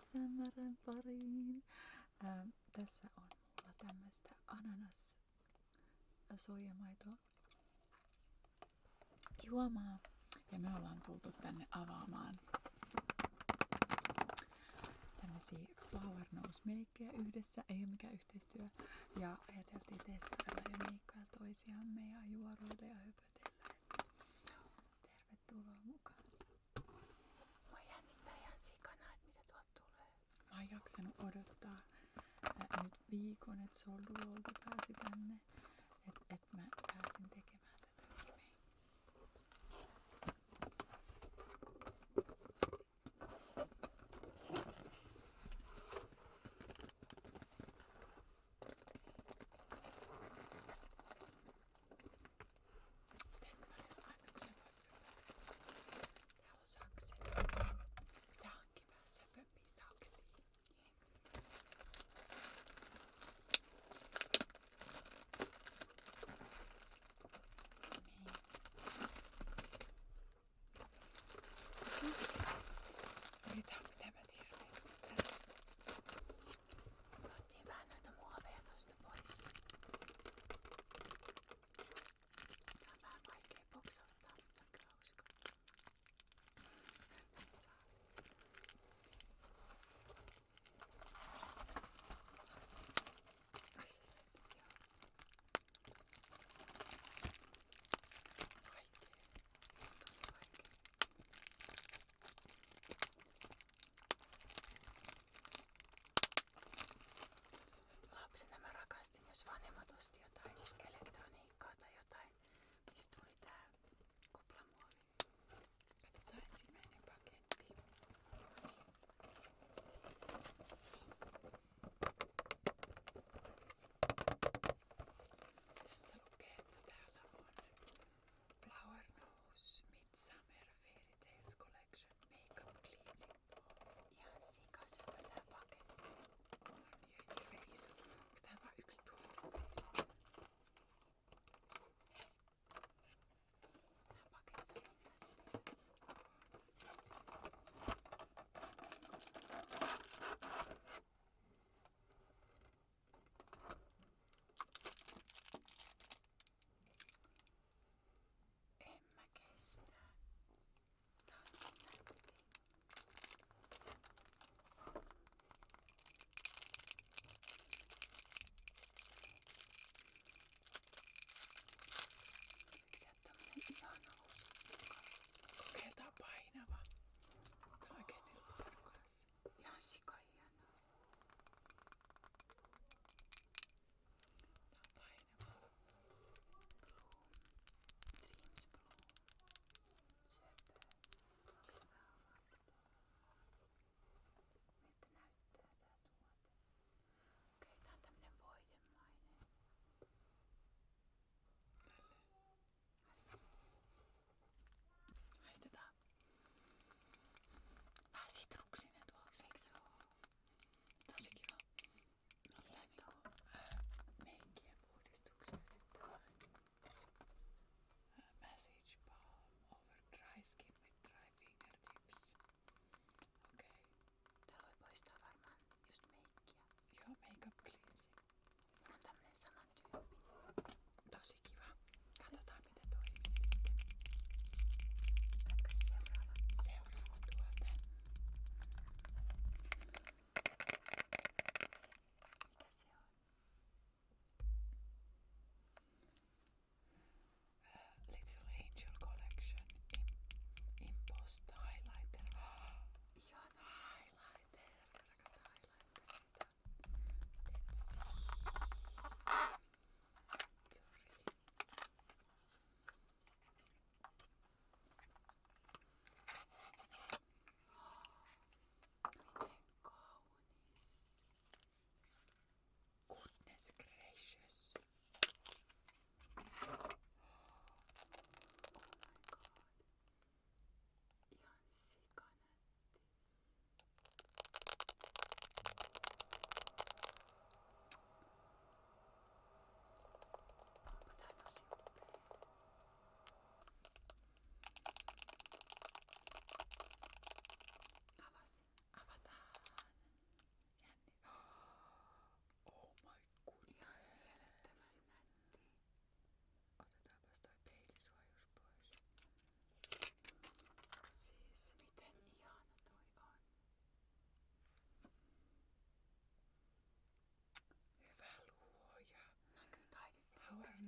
ASMR:n pariin. Tässä on mulla tämmöstä ananas soijamaitoa juomaa ja me ollaan tultu tänne avaamaan tämmösiä Flower Nose meikkejä yhdessä, ei oo mikään yhteistyö ja ajateltiin testailla ja meikkailla toisiamme ja juoruille ja höpötellä. Tervetuloa mukaan. Mua jännittää ihan sikana, että mitä tuolta tulee. Mä oon jaksanut odottaa nyt viikon, että Solruolta pääsi tänne, että mä pääsin tekemään tätä meikkiä. Teetkö mä nyt annoksen täällä on sakset. Tää onkin vähän söpömpiä saksia.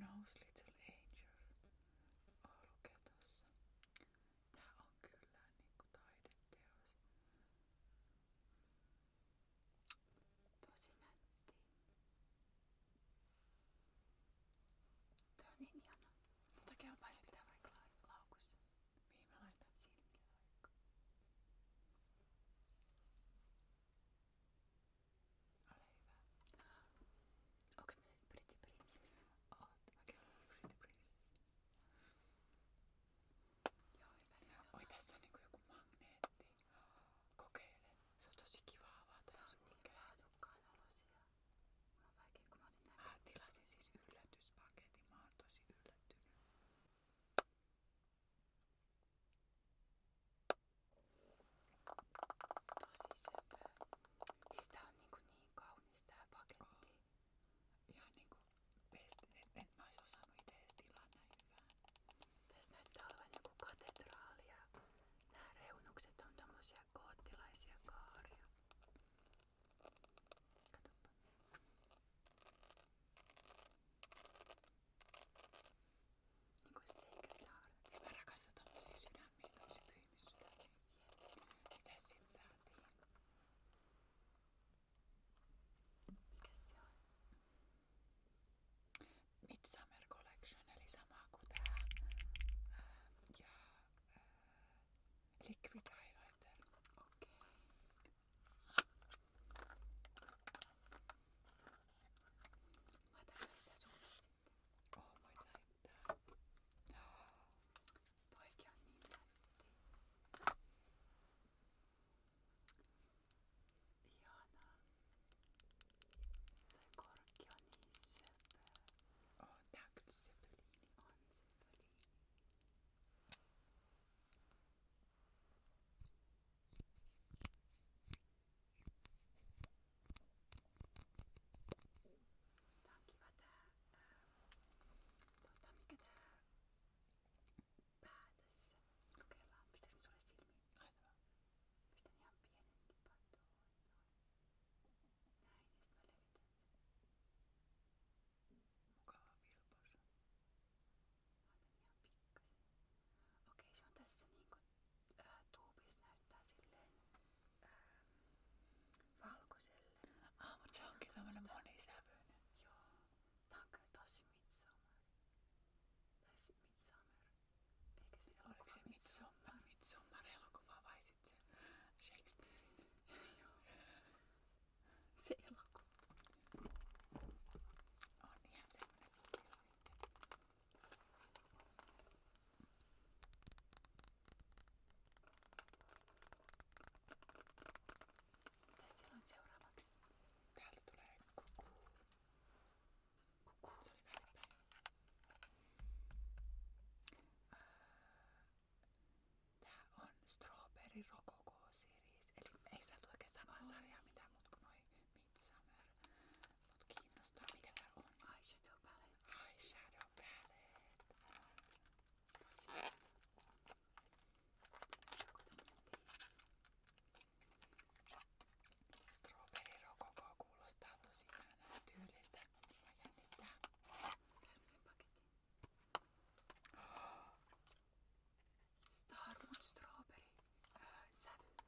Knows Little Angels. Lukee tossa. Tää on kyllä niinku taideteos. Tosi nätti. Tää on niin ihana. Mutta kelpaisi pitää vaikka laukussa. Mihin mä laitan? Silmillä vaikka. Ole hyvä. Onko me nyt Pretty Princess? Oot, mäkin olen Pretty Princess. Joo, hyvä. Oi, tässä on niinku joku magneetti. Kokeile. Se on tosi kiva avata. Tää on niin laadukkaan olosia. Mulla on vaikea, kun mä otin nää. Mä tilasin siis yllätyspaketin. Mä oon tosi yllättynyt. Tosi söpö. Siis tää on niin kaunis tää paketti. Ihan niinku best. En mä ois osannut ite edes tilaa näin hyvää. Tässä näyttää olevan joku katedraali ja nämä reunukset on tommosia goottilaisia kaaria. Katoppa. Niinku Sacred Heart. Mä rakastan tommosia sydämiä, tommosia pyhimyssydämiä. Mites sit saatiin? Mikäs se on? Midsummer Collection, eli sama kuin tää. Ja Liquid Highlighter. Okei. Laitanko sitä sulle sitten? Voit laittaa. Toikin on niin nätti. Ihanaa. Toi korkki on niin söpö. Tää on kyllä söpöliini. On söpöliini. Tää on kiva tää, mikä tää pää tässä. Kokeillaan. Pistäis mä sulle silmiin? Laita vaan. Pistän ihan pienen lipan tuohon. Näin, ja sit mä levitän sen. Mukava vilpos. Laitan ihan pikkasen. Okei, se on tässä niinku tuubis näyttää silleen valkoiselle. Mut se onkin tämmönen monisävyinen. Joo. Tää on kyllä tosi Midsommar. Tai Midsummer. Eikä se Oliko elokuva se Midsommar elokuva vai sit se Shakespeare? Joo. Se elokuva. On ihan semmonen fiilis sitten. Mitäs siellä on seuraavaksi? Täältä tulee kuku. Kuku. Se oli väärinpäin. Tää on Strawberry Rococo Series. Eli ei sieltä oikein samaa sarjaa mitään muut kuin noi Midsummer. Mut kiinnostaa mikä tää on. Eyeshadow palette. Eyeshadow palette. Tosi hyvä. Joku tommonen Strawberry Rococo kuulostaa tosi ihanaa tyyliltä. Mä jännittää. tämmösen paketin. Starwood Strawberry sävy.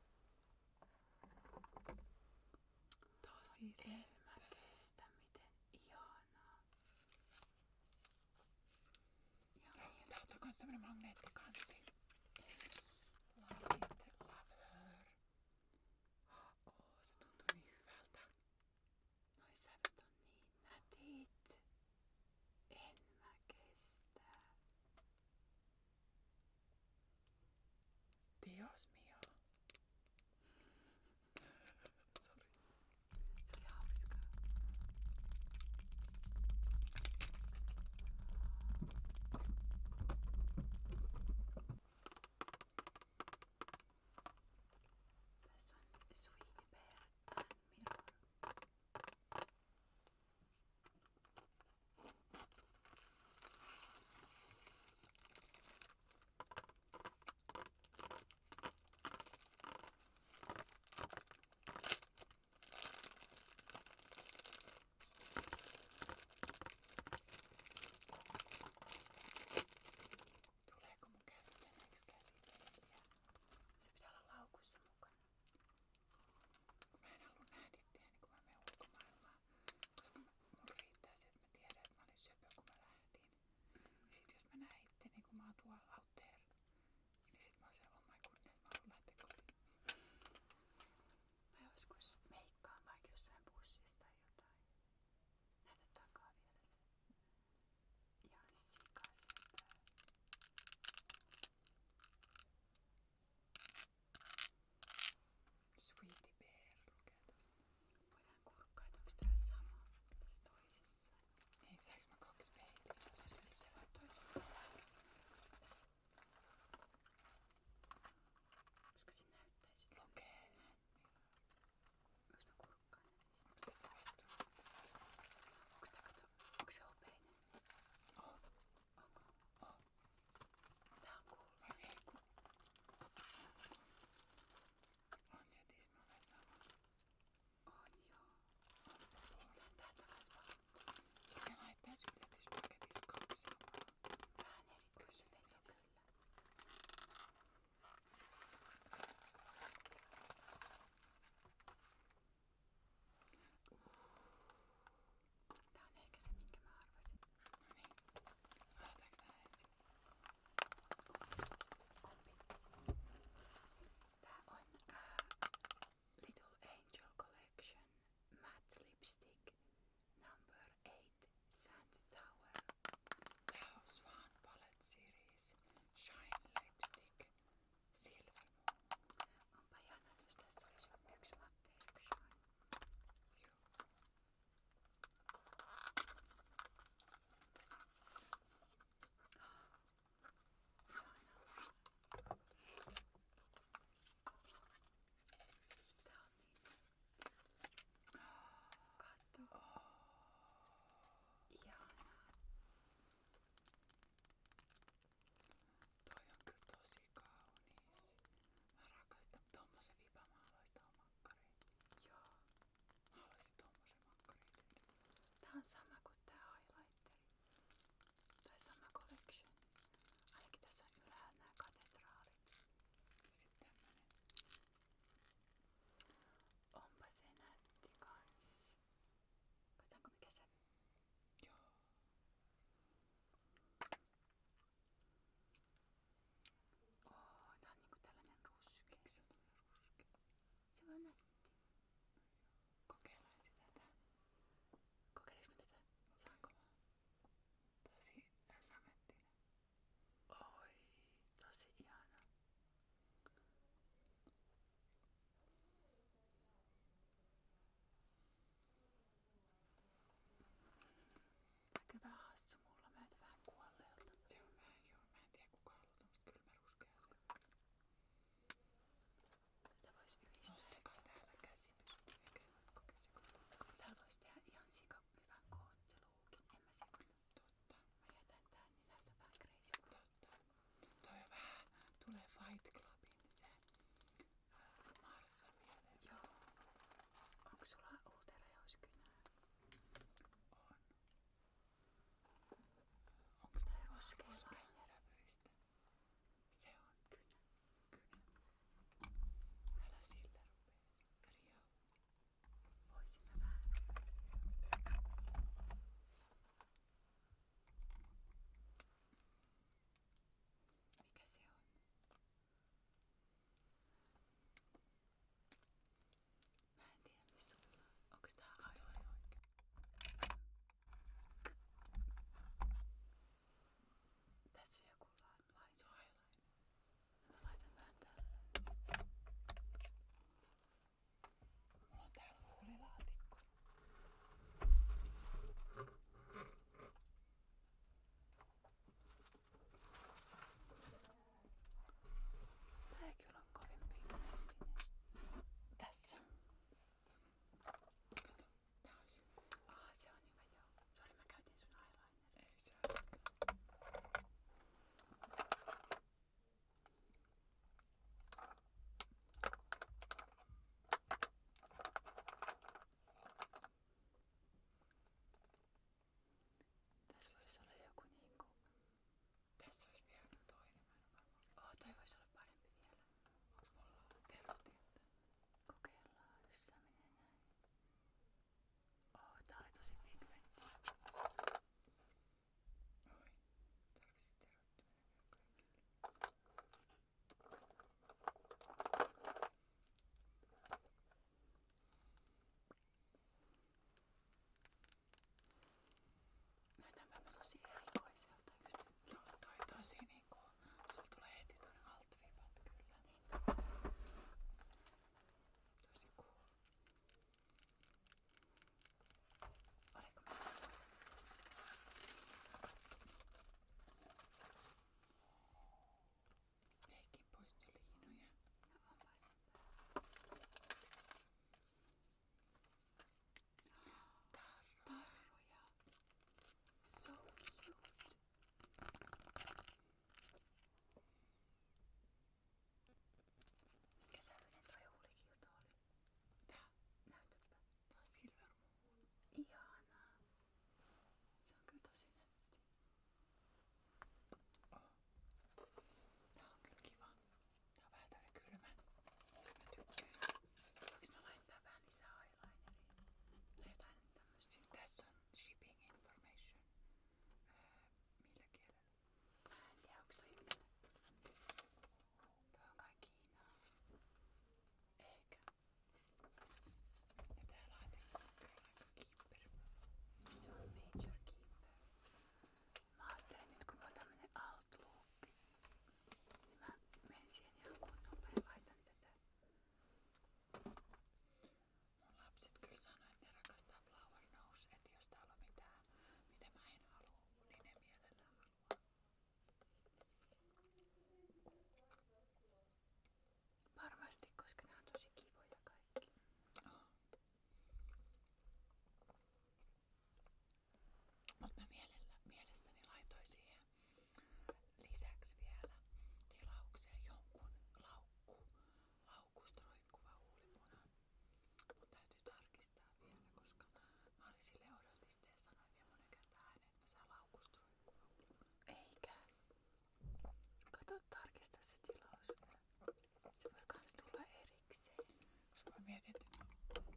mietin, että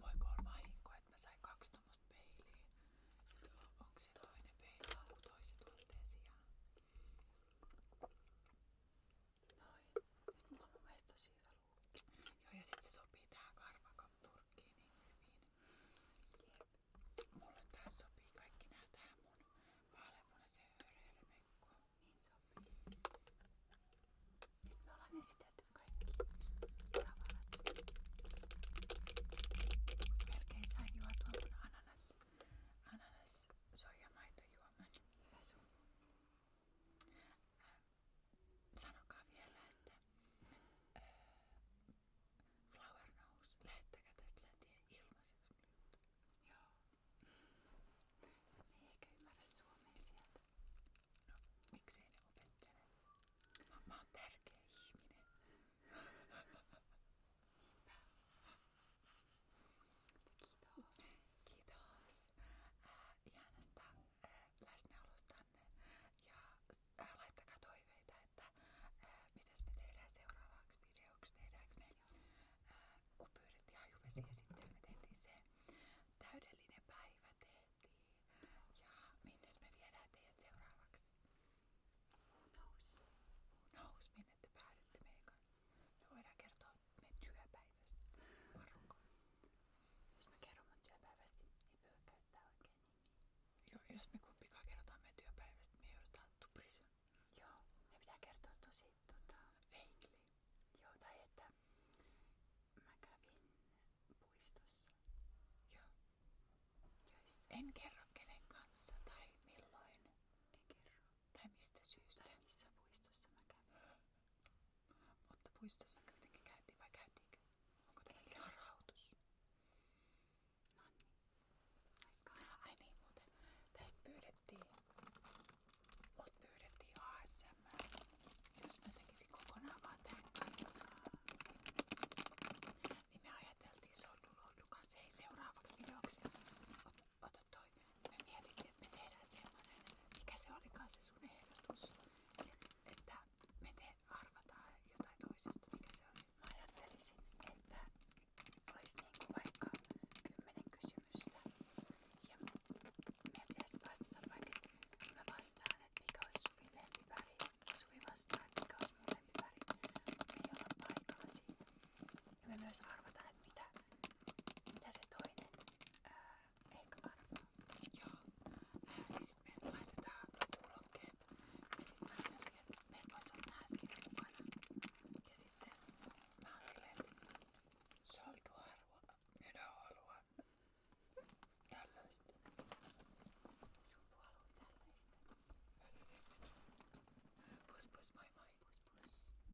voiko olla vahinko, että mä sain 2 tommoista peiliä. Onko se toinen peili joku toisen tuotteen sijaan? Noin. Nyt mulla on mun mielestä tosi hyvä luukki. Joo, ja sit se sopii tähän karvakamturkkiin niin hyvin. Jep. Mulle taas sopii kaikki nää tähän mun vaaleanpunaiseen höyreilemekkoon. Niin sopii. Nyt me ollaan esitelty kaikki tavarat. Melkein sain juotua mun ananas soijamaitojuoman. Hyvä sun. Sanokaa vielä, että Flower Nose, lähettäkää tästä lähtien ilmaiseksi mun juttu. Joo. Ne ei ehkä ymmärrä suomea sieltä. No, miksei ne opettele? Mä oon tärkeä ihminen. Kiitos ihanasta läsnäolostanne ja laittakaa toiveita, että mitäs me tehdään seuraavaksi videoksi. Tehdäänkö me kun pyydettiin hajuvesiesittely, me tehtiin se täydellinen päivä tehtiin ja minnes me viedään teidät seuraavaksi? Nous, minne te päädytte meidän kanssa? Me voidaan kertoa meidän työpäivästä porukkaan. Jos mä kerron mun työpäivästä, niin pyydä käyttää oikein nimiä. Joo, jos me kumpikaan kerrotaan meidän työpäivästä, me joudutaan tuprison. Joo, me pitää kertoa tosi Veikli. Joo, tai että mä kävin puistossa. Joo. Joissa. En kerro